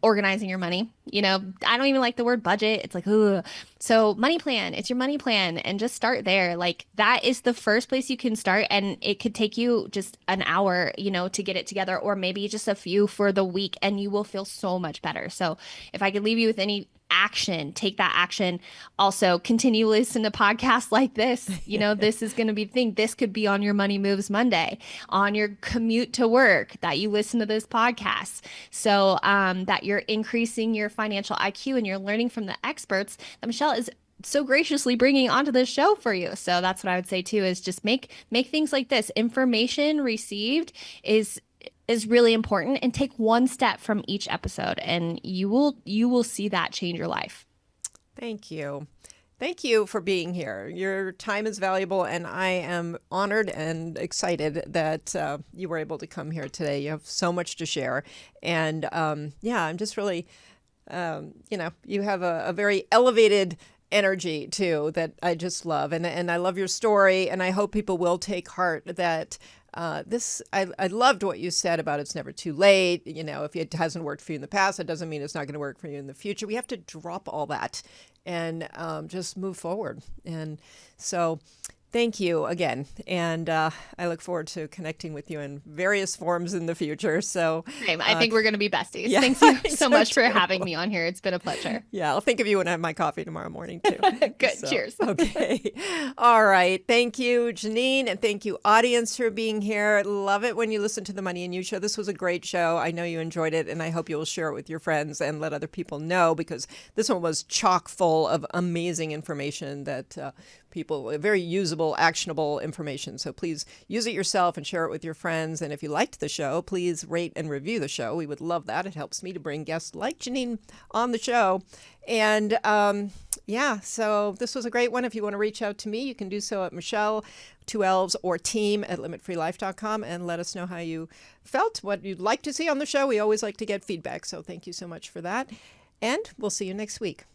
organizing your money. I don't even like the word budget. It's like, ugh. So money plan, it's your money plan, and just start there. Like that is the first place you can start. And it could take you just an hour, to get it together, or maybe just a few for the week, and you will feel so much better. So if I could leave you with any action, take that action. Also, continue to listen to podcasts like this. This is going to be the thing. This could be on your Money Moves Monday, on your commute to work, that you listen to this podcast, so that you're increasing your financial IQ and you're learning from the experts that Michelle is so graciously bringing onto this show for you. So that's what I would say too, is just make things like this. Information received is really important, and take one step from each episode, and you will see that change your life. Thank you. Thank you for being here. Your time is valuable, and I am honored and excited that you were able to come here today. You have so much to share. And I'm just really, you have a very elevated energy too that I just love. And I love your story, and I hope people will take heart that I loved what you said about it's never too late. If it hasn't worked for you in the past, that doesn't mean it's not going to work for you in the future. We have to drop all that and just move forward. And so thank you again. And I look forward to connecting with you in various forms in the future. So I think we're going to to be besties. Yeah, Thanks you so much for having me on here. It's been a pleasure. Yeah, I'll think of you when I have my coffee tomorrow morning too. Good. Cheers. Okay. All right. Thank you, Janine. And thank you, audience, for being here. Love it when you listen to the Money and You show. This was a great show. I know you enjoyed it, and I hope you will share it with your friends and let other people know, because this one was chock full of amazing information that very usable, actionable information. So please use it yourself and share it with your friends. And if you liked the show, please rate and review the show. We would love that. It helps me to bring guests like Janine on the show. And so this was a great one. If you want to reach out to me, you can do so at Michelle, 2 L's, or team at limitfreelife.com, and let us know how you felt, what you'd like to see on the show. We always like to get feedback. So thank you so much for that. And we'll see you next week.